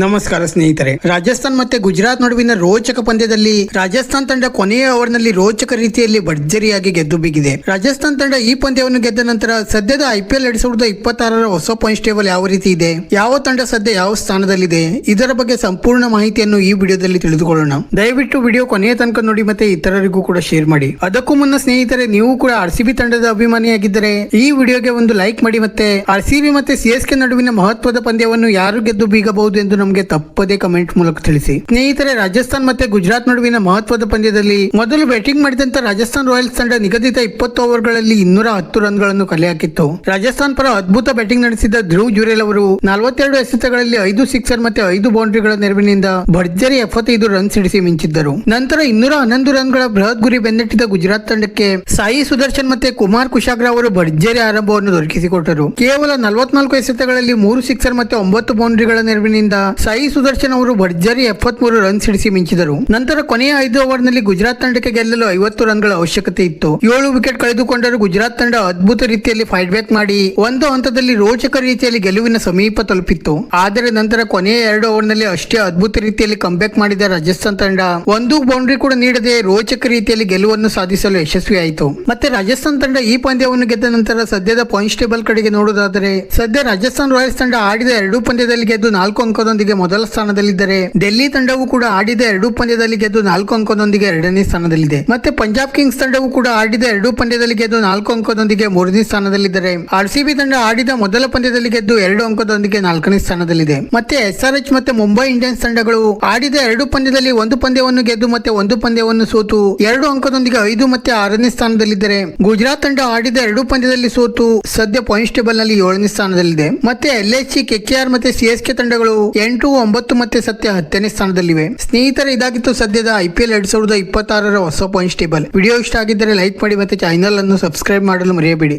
ನಮಸ್ಕಾರ ಸ್ನೇಹಿತರೆ. ರಾಜಸ್ಥಾನ್ ಮತ್ತೆ ಗುಜರಾತ್ ನಡುವಿನ ರೋಚಕ ಪಂದ್ಯದಲ್ಲಿ ರಾಜಸ್ಥಾನ್ ತಂಡ ಕೊನೆಯ ಓವರ್ನಲ್ಲಿ ರೋಚಕ ರೀತಿಯಲ್ಲಿ ಭರ್ಜರಿಯಾಗಿ ಗೆದ್ದು ಬಿಗಿದೆ. ರಾಜಸ್ಥಾನ್ ತಂಡ ಈ ಪಂದ್ಯವನ್ನು ಗೆದ್ದ ನಂತರ ಸದ್ಯದ IPL 2026ರ ಹೊಸ ಪಾಯಿಂಟ್ಸ್ ಟೇಬಲ್ ಯಾವ ರೀತಿ ಇದೆ, ಯಾವ ತಂಡ ಸದ್ಯ ಯಾವ ಸ್ಥಾನದಲ್ಲಿದೆ, ಇದರ ಬಗ್ಗೆ ಸಂಪೂರ್ಣ ಮಾಹಿತಿಯನ್ನು ಈ ವಿಡಿಯೋದಲ್ಲಿ ತಿಳಿದುಕೊಳ್ಳೋಣ. ದಯವಿಟ್ಟು ವಿಡಿಯೋ ಕೊನೆಯ ತನಕ ನೋಡಿ ಮತ್ತೆ ಇತರರಿಗೂ ಕೂಡ ಶೇರ್ ಮಾಡಿ. ಅದಕ್ಕೂ ಮುನ್ನ ಸ್ನೇಹಿತರೆ, ನೀವು ಕೂಡ RCB ತಂಡದ ಅಭಿಮಾನಿಯಾಗಿದ್ದರೆ ಈ ವಿಡಿಯೋಗೆ ಒಂದು ಲೈಕ್ ಮಾಡಿ. ಮತ್ತೆ RCB ಮತ್ತೆ CSK ನಡುವಿನ ಮಹತ್ವದ ಪಂದ್ಯವನ್ನು ಯಾರು ಗೆದ್ದು ಬೀಗಬಹುದು ಎಂದು ನಮಗೆ ತಪ್ಪದೇ ಕಮೆಂಟ್ ಮೂಲಕ ತಿಳಿಸಿ. ಸ್ನೇಹಿತರೆ, ರಾಜಸ್ಥಾನ್ ಮತ್ತೆ ಗುಜರಾತ್ ನಡುವಿನ ಮಹತ್ವದ ಪಂದ್ಯದಲ್ಲಿ ಮೊದಲು ಬ್ಯಾಟಿಂಗ್ ಮಾಡಿದಂತ ರಾಜಸ್ಥಾನ್ ರಾಯಲ್ಸ್ ತಂಡ ನಿಗದಿತ 20 ಓವರ್ಗಳಲ್ಲಿ 210 ರನ್ಗಳನ್ನು ಕಲೆ ಹಾಕಿತ್ತು. ರಾಜಸ್ಥಾನ್ ಪರ ಅದ್ಭುತ ಬ್ಯಾಟಿಂಗ್ ನಡೆಸಿದ ಧ್ರುವ್ ಜುರೇಲ್ ಅವರು 42 ಎಸೆತಗಳಲ್ಲಿ 5 ಸಿಕ್ಸರ್ ಮತ್ತೆ 5 ಬೌಂಡ್ರಿಗಳ ನೆರವಿನಿಂದ ಭರ್ಜರಿ 75 ರನ್ ಸಿಡಿಸಿ ಮಿಂಚಿದ್ದರು. ನಂತರ 211 ರನ್ಗಳ ಬೃಹತ್ ಗುರಿ ಬೆನ್ನಟ್ಟಿದ ಗುಜರಾತ್ ತಂಡಕ್ಕೆ ಸಾಯಿ ಸುದರ್ಶನ್ ಮತ್ತೆ ಕುಮಾರ್ ಕುಶಾಗ್ರ ಅವರು ಭರ್ಜರಿ ಆರಂಭವನ್ನು ದೊರಕಿಸಿಕೊಟ್ಟರು. ಕೇವಲ 44 ಎಸೆತಗಳಲ್ಲಿ 3 ಸಿಕ್ಸರ್ ಮತ್ತೆ 9 ಬೌಂಡ್ರಿಗಳ ನೆರವಿನಿಂದ ಸಾಯಿ ಸುದರ್ಶನ್ ಅವರು ಭರ್ಜರಿ 73 ರನ್ ಸಿಡಿಸಿ ಮಿಂಚಿದರು. ನಂತರ ಕೊನೆಯ 5 ಓವರ್ನಲ್ಲಿ ಗುಜರಾತ್ ತಂಡಕ್ಕೆ ಗೆಲ್ಲಲು 50 ರನ್ಗಳ ಅವಶ್ಯಕತೆ ಇತ್ತು. 7 ವಿಕೆಟ್ ಕಳೆದುಕೊಂಡರೂ ಗುಜರಾತ್ ತಂಡ ಅದ್ಭುತ ರೀತಿಯಲ್ಲಿ ಫೈಟ್ ಬ್ಯಾಕ್ ಮಾಡಿ ಒಂದು ಹಂತದಲ್ಲಿ ರೋಚಕ ರೀತಿಯಲ್ಲಿ ಗೆಲುವಿನ ಸಮೀಪ ತಲುಪಿತ್ತು. ಆದರೆ ನಂತರ ಕೊನೆಯ 2 ಓವರ್ನಲ್ಲಿ ಅಷ್ಟೇ ಅದ್ಭುತ ರೀತಿಯಲ್ಲಿ ಕಂಬ್ಯಾಕ್ ಮಾಡಿದ ರಾಜಸ್ಥಾನ್ ತಂಡ ಒಂದು ಬೌಂಡ್ರಿ ಕೂಡ ನೀಡದೆ ರೋಚಕ ರೀತಿಯಲ್ಲಿ ಗೆಲುವನ್ನು ಸಾಧಿಸಲು ಯಶಸ್ವಿಯಾಯಿತು. ಮತ್ತೆ ರಾಜಸ್ಥಾನ್ ತಂಡ ಈ ಪಂದ್ಯವನ್ನು ಗೆದ್ದ ನಂತರ ಸದ್ಯದ ಪಾಯಿಂಟ್ಸ್ ಟೇಬಲ್ ಕಡೆಗೆ ನೋಡುವುದಾದರೆ, ಸದ್ಯ ರಾಜಸ್ಥಾನ್ ರಾಯಲ್ಸ್ ತಂಡ ಆಡಿದ 2 ಪಂದ್ಯದಲ್ಲಿ ಗೆದ್ದು 4 ಅಂಕದೊಂದಿಗೆ ಮೊದಲ ಸ್ಥಾನದಲ್ಲಿದ್ದರೆ, ಡೆಲ್ಲಿ ತಂಡವು ಕೂಡ ಆಡಿದ 2 ಪಂದ್ಯದಲ್ಲಿ ಗೆದ್ದು 4 ಅಂಕದೊಂದಿಗೆ 2ನೇ ಸ್ಥಾನದಲ್ಲಿದೆ. ಮತ್ತೆ ಪಂಜಾಬ್ ಕಿಂಗ್ಸ್ ತಂಡವು ಕೂಡ ಆಡಿದ 2 ಪಂದ್ಯದಲ್ಲಿ ಗೆದ್ದು 4 ಅಂಕದೊಂದಿಗೆ 3ನೇ ಸ್ಥಾನದಲ್ಲಿದ್ದರೆ, RCB ತಂಡ ಆಡಿದ ಮೊದಲ ಪಂದ್ಯದಲ್ಲಿ ಗೆದ್ದು 2 ಅಂಕದೊಂದಿಗೆ 4ನೇ ಸ್ಥಾನದಲ್ಲಿದೆ. ಮತ್ತೆ SRH ಮತ್ತೆ ಮುಂಬೈ ಇಂಡಿಯನ್ಸ್ ತಂಡಗಳು ಆಡಿದ 2 ಪಂದ್ಯದಲ್ಲಿ 1 ಪಂದ್ಯವನ್ನು ಗೆದ್ದು ಮತ್ತೆ 1 ಪಂದ್ಯವನ್ನು ಸೋತು 2 ಅಂಕದೊಂದಿಗೆ 5 ಮತ್ತೆ 6ನೇ ಸ್ಥಾನದಲ್ಲಿದ್ದರೆ, ಗುಜರಾತ್ ತಂಡ ಆಡಿದ 2 ಪಂದ್ಯದಲ್ಲಿ ಸೋತು ಸದ್ಯ ಪಾಯಿಂಟ್ಸ್ ಟೇಬಲ್ ನಲ್ಲಿ 7ನೇ ಸ್ಥಾನದಲ್ಲಿದೆ. ಮತ್ತೆ LHC, KKR ಮತ್ತೆ CSK ತಂಡಗಳು 8, 9 ಮತ್ತೆ ಸತ್ಯ 10ನೇ ಸ್ಥಾನದಲ್ಲಿವೆ. ಸ್ನೇಹಿತರೆ, ಇದಾಗಿತ್ತು ಸದ್ಯದ IPL 2026ರ ಹೊಸ ಪಾಯಿಂಟ್ಸ್ ಟೇಬಲ್. ವಿಡಿಯೋ ಇಷ್ಟ ಆಗಿದ್ದರೆ ಲೈಕ್ ಮಾಡಿ ಮತ್ತೆ ಚಾನೆಲ್ ಅನ್ನು ಸಬ್ಸ್ಕ್ರೈಬ್ ಮಾಡಲು ಮರೆಯಬೇಡಿ.